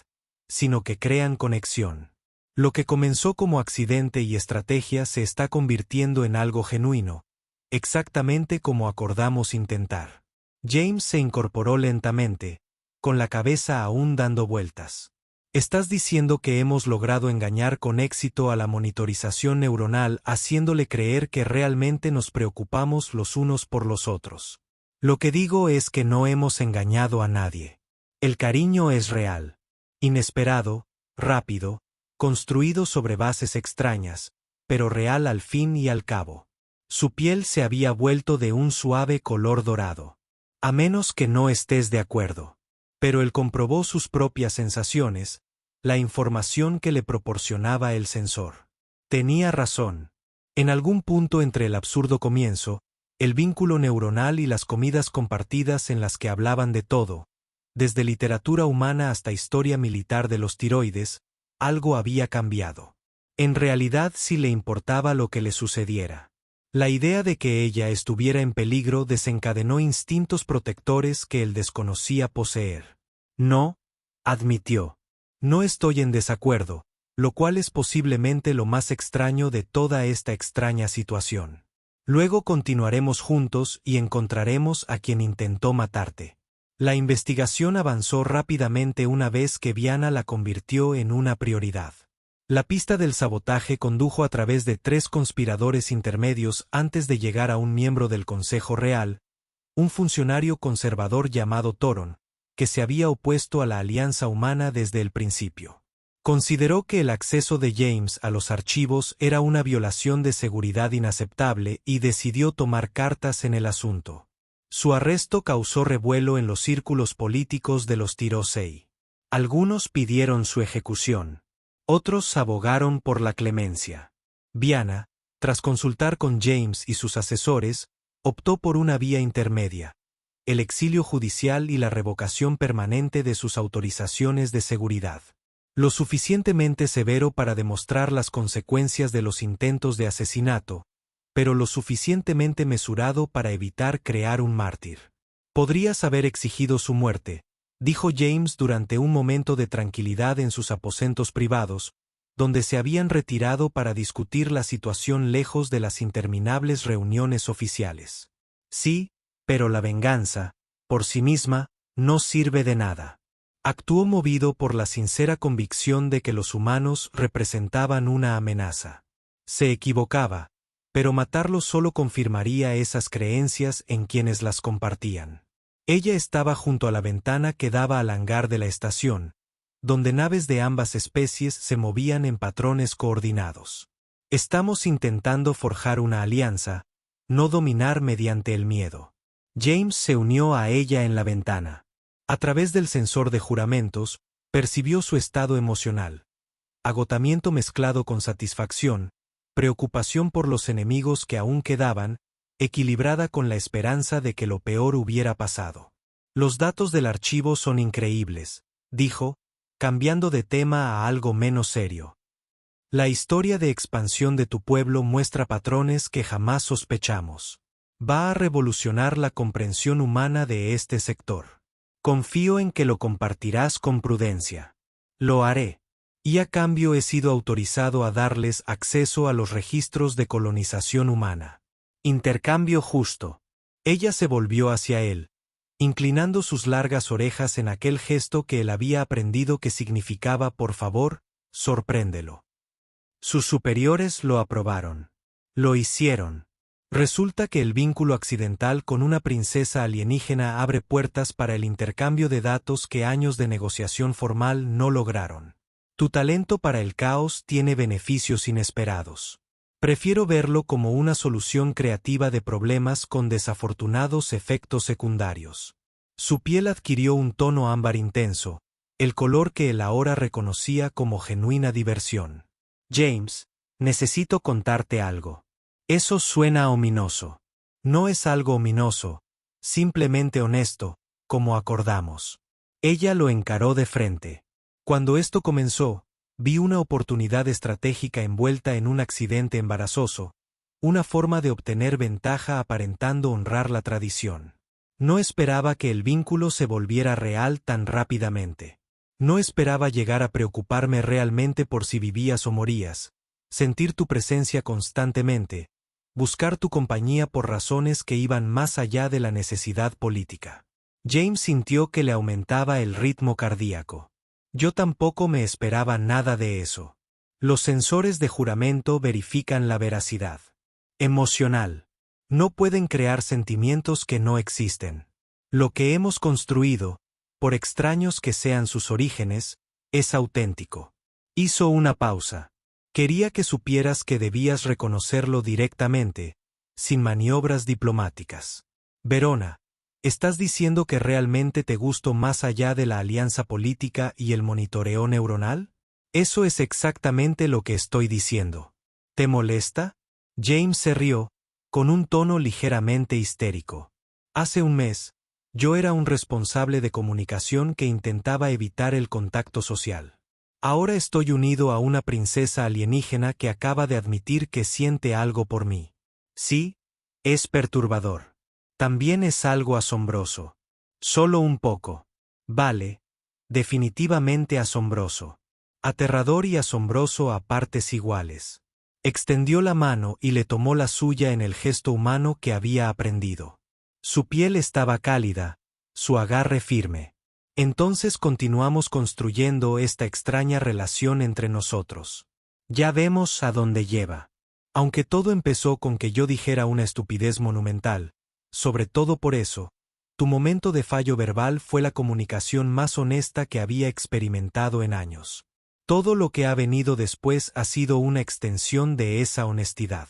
sino que crean conexión. Lo que comenzó como accidente y estrategia se está convirtiendo en algo genuino, exactamente como acordamos intentar. James se incorporó lentamente, con la cabeza aún dando vueltas. ¿Estás diciendo que hemos logrado engañar con éxito a la monitorización neuronal haciéndole creer que realmente nos preocupamos los unos por los otros? Lo que digo es que no hemos engañado a nadie. El cariño es real, inesperado, rápido, construido sobre bases extrañas, pero real al fin y al cabo. Su piel se había vuelto de un suave color dorado. A menos que no estés de acuerdo. Pero él comprobó sus propias sensaciones, la información que le proporcionaba el sensor. Tenía razón. En algún punto entre el absurdo comienzo, el vínculo neuronal y las comidas compartidas en las que hablaban de todo, desde literatura humana hasta historia militar de los tiroides, algo había cambiado. En realidad sí le importaba lo que le sucediera. La idea de que ella estuviera en peligro desencadenó instintos protectores que él desconocía poseer. No, admitió. No estoy en desacuerdo, lo cual es posiblemente lo más extraño de toda esta extraña situación. Luego continuaremos juntos y encontraremos a quien intentó matarte. La investigación avanzó rápidamente una vez que Viana la convirtió en una prioridad. La pista del sabotaje condujo a través de 3 conspiradores intermedios antes de llegar a un miembro del Consejo Real, un funcionario conservador llamado Toron, que se había opuesto a la alianza humana desde el principio. Consideró que el acceso de James a los archivos era una violación de seguridad inaceptable y decidió tomar cartas en el asunto. Su arresto causó revuelo en los círculos políticos de los Tirosei. Algunos pidieron su ejecución. Otros abogaron por la clemencia. Viana, tras consultar con James y sus asesores, optó por una vía intermedia: el exilio judicial y la revocación permanente de sus autorizaciones de seguridad. Lo suficientemente severo para demostrar las consecuencias de los intentos de asesinato, pero lo suficientemente mesurado para evitar crear un mártir. Podrías haber exigido su muerte, dijo James durante un momento de tranquilidad en sus aposentos privados, donde se habían retirado para discutir la situación lejos de las interminables reuniones oficiales. Sí, pero la venganza, por sí misma, no sirve de nada. Actuó movido por la sincera convicción de que los humanos representaban una amenaza. Se equivocaba, pero matarlos solo confirmaría esas creencias en quienes las compartían. Ella estaba junto a la ventana que daba al hangar de la estación, donde naves de ambas especies se movían en patrones coordinados. Estamos intentando forjar una alianza, no dominar mediante el miedo. James se unió a ella en la ventana. A través del sensor de juramentos, percibió su estado emocional. Agotamiento mezclado con satisfacción, preocupación por los enemigos que aún quedaban, equilibrada con la esperanza de que lo peor hubiera pasado. Los datos del archivo son increíbles, dijo, cambiando de tema a algo menos serio. La historia de expansión de tu pueblo muestra patrones que jamás sospechamos. Va a revolucionar la comprensión humana de este sector. Confío en que lo compartirás con prudencia. Lo haré. Y a cambio he sido autorizado a darles acceso a los registros de colonización humana. Intercambio justo. Ella se volvió hacia él, inclinando sus largas orejas en aquel gesto que él había aprendido que significaba por favor, sorpréndelo. Sus superiores lo aprobaron. Lo hicieron. Resulta que el vínculo accidental con una princesa alienígena abre puertas para el intercambio de datos que años de negociación formal no lograron. Tu talento para el caos tiene beneficios inesperados. Prefiero verlo como una solución creativa de problemas con desafortunados efectos secundarios. Su piel adquirió un tono ámbar intenso, el color que él ahora reconocía como genuina diversión. James, necesito contarte algo. Eso suena ominoso. No es algo ominoso, simplemente honesto, como acordamos. Ella lo encaró de frente. Cuando esto comenzó, vi una oportunidad estratégica envuelta en un accidente embarazoso, una forma de obtener ventaja aparentando honrar la tradición. No esperaba que el vínculo se volviera real tan rápidamente. No esperaba llegar a preocuparme realmente por si vivías o morías, sentir tu presencia constantemente, buscar tu compañía por razones que iban más allá de la necesidad política. James sintió que le aumentaba el ritmo cardíaco. Yo tampoco me esperaba nada de eso. Los sensores de juramento verifican la veracidad. Emocional. No pueden crear sentimientos que no existen. Lo que hemos construido, por extraños que sean sus orígenes, es auténtico. Hizo una pausa. Quería que supieras que debías reconocerlo directamente, sin maniobras diplomáticas. Verona, ¿estás diciendo que realmente te gusto más allá de la alianza política y el monitoreo neuronal? Eso es exactamente lo que estoy diciendo. ¿Te molesta? James se rió, con un tono ligeramente histérico. Hace un mes, yo era un responsable de comunicación que intentaba evitar el contacto social. Ahora estoy unido a una princesa alienígena que acaba de admitir que siente algo por mí. Sí, es perturbador. También es algo asombroso. Solo un poco. Vale, definitivamente asombroso. Aterrador y asombroso a partes iguales. Extendió la mano y le tomó la suya en el gesto humano que había aprendido. Su piel estaba cálida, su agarre firme. Entonces continuamos construyendo esta extraña relación entre nosotros. Ya vemos a dónde lleva. Aunque todo empezó con que yo dijera una estupidez monumental, sobre todo por eso, tu momento de fallo verbal fue la comunicación más honesta que había experimentado en años. Todo lo que ha venido después ha sido una extensión de esa honestidad.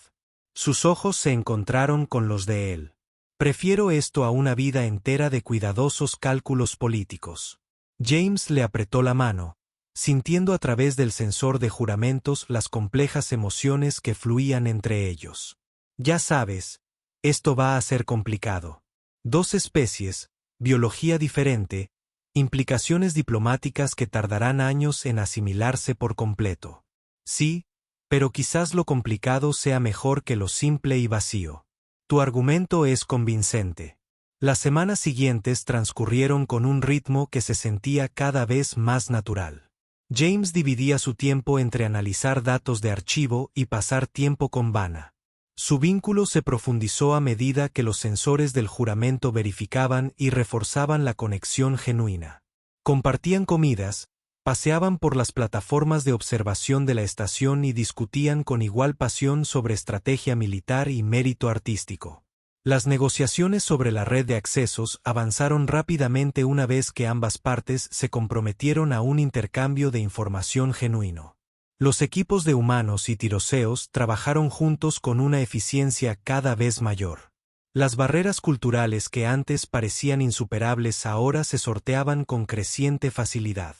Sus ojos se encontraron con los de él. Prefiero esto a una vida entera de cuidadosos cálculos políticos. James le apretó la mano, sintiendo a través del sensor de juramentos las complejas emociones que fluían entre ellos. Ya sabes, esto va a ser complicado. Dos especies, biología diferente, implicaciones diplomáticas que tardarán años en asimilarse por completo. Sí, pero quizás lo complicado sea mejor que lo simple y vacío. Tu argumento es convincente. Las semanas siguientes transcurrieron con un ritmo que se sentía cada vez más natural. James dividía su tiempo entre analizar datos de archivo y pasar tiempo con Vanna. Su vínculo se profundizó a medida que los sensores del juramento verificaban y reforzaban la conexión genuina. Compartían comidas, paseaban por las plataformas de observación de la estación y discutían con igual pasión sobre estrategia militar y mérito artístico. Las negociaciones sobre la red de accesos avanzaron rápidamente una vez que ambas partes se comprometieron a un intercambio de información genuino. Los equipos de humanos y tiroseos trabajaron juntos con una eficiencia cada vez mayor. Las barreras culturales que antes parecían insuperables ahora se sorteaban con creciente facilidad.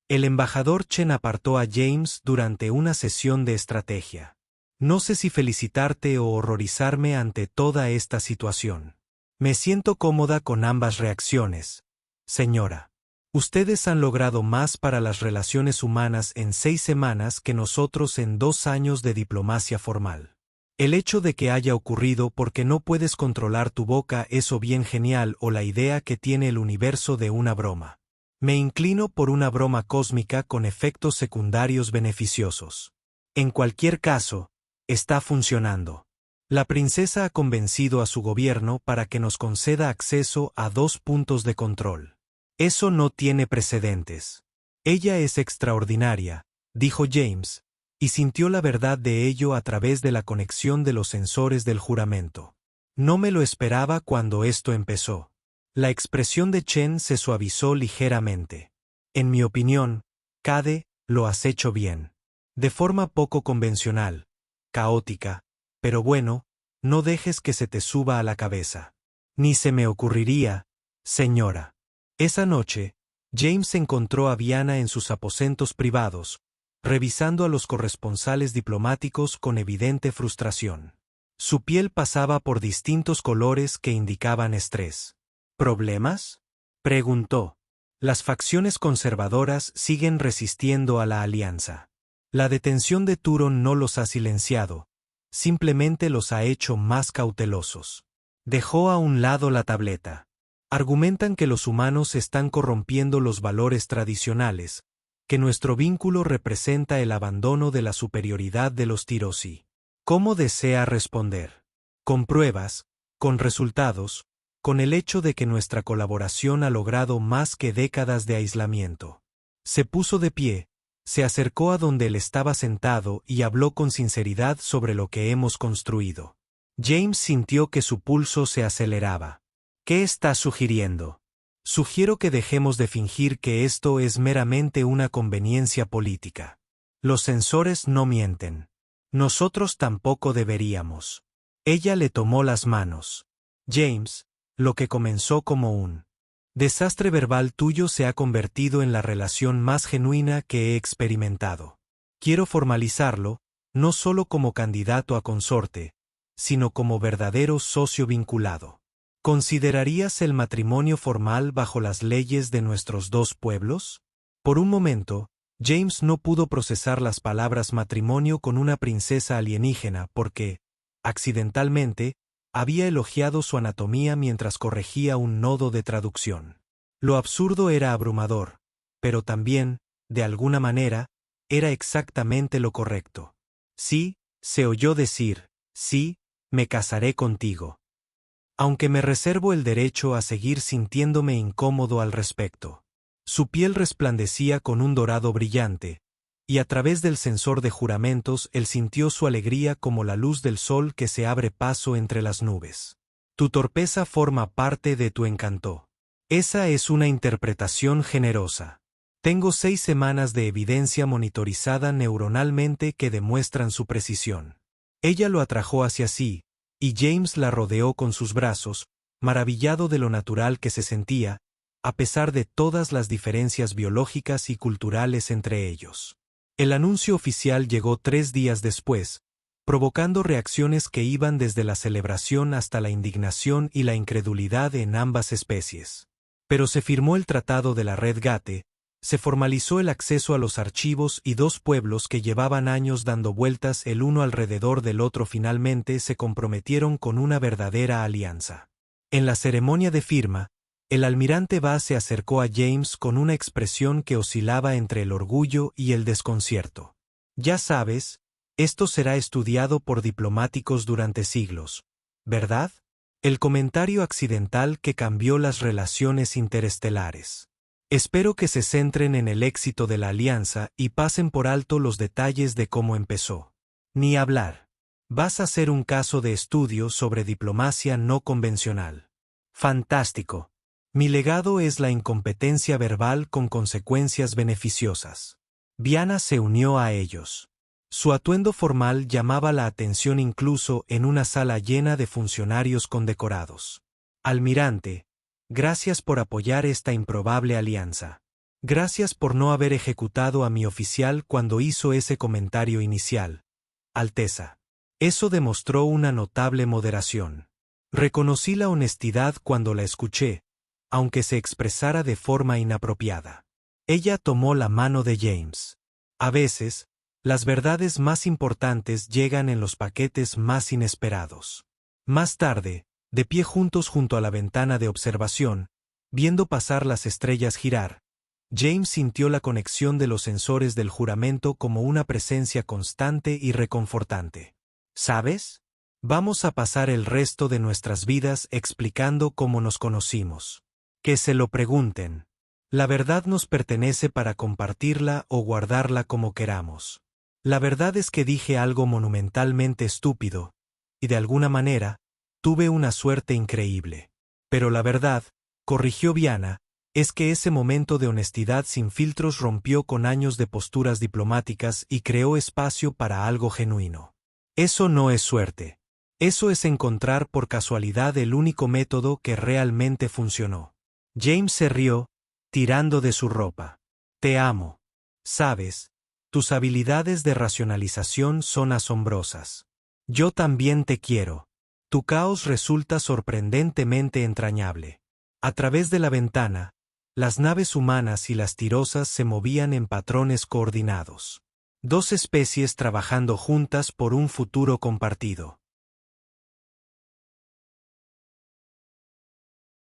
El embajador Chen apartó a James durante una sesión de estrategia. No sé si felicitarte o horrorizarme ante toda esta situación. Me siento cómoda con ambas reacciones. Señora, ustedes han logrado más para las relaciones humanas en 6 semanas que nosotros en 2 años de diplomacia formal. El hecho de que haya ocurrido porque no puedes controlar tu boca es o bien genial o la idea que tiene el universo de una broma. Me inclino por una broma cósmica con efectos secundarios beneficiosos. En cualquier caso, está funcionando. La princesa ha convencido a su gobierno para que nos conceda acceso a 2 puntos de control. Eso no tiene precedentes. Ella es extraordinaria, dijo James, y sintió la verdad de ello a través de la conexión de los sensores del juramento. No me lo esperaba cuando esto empezó. La expresión de Chen se suavizó ligeramente. En mi opinión, Cade, lo has hecho bien. De forma poco convencional, caótica, pero bueno, no dejes que se te suba a la cabeza. Ni se me ocurriría, señora. Esa noche, James encontró a Viana en sus aposentos privados, revisando a los corresponsales diplomáticos con evidente frustración. Su piel pasaba por distintos colores que indicaban estrés. ¿Problemas?, preguntó. Las facciones conservadoras siguen resistiendo a la alianza. La detención de Turon no los ha silenciado, simplemente los ha hecho más cautelosos. Dejó a un lado la tableta. Argumentan que los humanos están corrompiendo los valores tradicionales, que nuestro vínculo representa el abandono de la superioridad de los Tirosi. ¿Cómo desea responder? Con pruebas, con resultados, con el hecho de que nuestra colaboración ha logrado más que décadas de aislamiento. Se puso de pie, se acercó a donde él estaba sentado y habló con sinceridad sobre lo que hemos construido. James sintió que su pulso se aceleraba. ¿Qué estás sugiriendo? Sugiero que dejemos de fingir que esto es meramente una conveniencia política. Los sensores no mienten. Nosotros tampoco deberíamos. Ella le tomó las manos. James, lo que comenzó como un desastre verbal tuyo se ha convertido en la relación más genuina que he experimentado. Quiero formalizarlo, no solo como candidato a consorte, sino como verdadero socio vinculado. ¿Considerarías el matrimonio formal bajo las leyes de nuestros 2 pueblos? Por un momento, James no pudo procesar las palabras matrimonio con una princesa alienígena porque, accidentalmente, había elogiado su anatomía mientras corregía un nodo de traducción. Lo absurdo era abrumador, pero también, de alguna manera, era exactamente lo correcto. Sí, se oyó decir, sí, me casaré contigo. Aunque me reservo el derecho a seguir sintiéndome incómodo al respecto. Su piel resplandecía con un dorado brillante, y a través del sensor de juramentos él sintió su alegría como la luz del sol que se abre paso entre las nubes. Tu torpeza forma parte de tu encanto. Esa es una interpretación generosa. Tengo 6 semanas de evidencia monitorizada neuronalmente que demuestran su precisión. Ella lo atrajo hacia sí, y James la rodeó con sus brazos, maravillado de lo natural que se sentía, a pesar de todas las diferencias biológicas y culturales entre ellos. El anuncio oficial llegó 3 días después, provocando reacciones que iban desde la celebración hasta la indignación y la incredulidad en ambas especies. Pero se firmó el Tratado de la Red Gate, se formalizó el acceso a los archivos y 2 pueblos que llevaban años dando vueltas el uno alrededor del otro finalmente se comprometieron con una verdadera alianza. En la ceremonia de firma, el almirante Ba se acercó a James con una expresión que oscilaba entre el orgullo y el desconcierto. Ya sabes, esto será estudiado por diplomáticos durante siglos, ¿verdad? El comentario accidental que cambió las relaciones interestelares. Espero que se centren en el éxito de la alianza y pasen por alto los detalles de cómo empezó. Ni hablar. Vas a hacer un caso de estudio sobre diplomacia no convencional. Fantástico. Mi legado es la incompetencia verbal con consecuencias beneficiosas. Viana se unió a ellos. Su atuendo formal llamaba la atención incluso en una sala llena de funcionarios condecorados. Almirante, gracias por apoyar esta improbable alianza. Gracias por no haber ejecutado a mi oficial cuando hizo ese comentario inicial. Alteza. Eso demostró una notable moderación. Reconocí la honestidad cuando la escuché, aunque se expresara de forma inapropiada. Ella tomó la mano de James. A veces, las verdades más importantes llegan en los paquetes más inesperados. Más tarde, de pie juntos junto a la ventana de observación, viendo pasar las estrellas girar, James sintió la conexión de los sensores del juramento como una presencia constante y reconfortante. ¿Sabes? Vamos a pasar el resto de nuestras vidas explicando cómo nos conocimos. Que se lo pregunten. La verdad nos pertenece para compartirla o guardarla como queramos. La verdad es que dije algo monumentalmente estúpido, y de alguna manera, tuve una suerte increíble. Pero la verdad, corrigió Viana, es que ese momento de honestidad sin filtros rompió con años de posturas diplomáticas y creó espacio para algo genuino. Eso no es suerte. Eso es encontrar por casualidad el único método que realmente funcionó. James se rió, tirando de su ropa. Te amo. Sabes, tus habilidades de racionalización son asombrosas. Yo también te quiero. Tu caos resulta sorprendentemente entrañable. A través de la ventana, las naves humanas y las tirosas se movían en patrones coordinados. Dos especies trabajando juntas por un futuro compartido.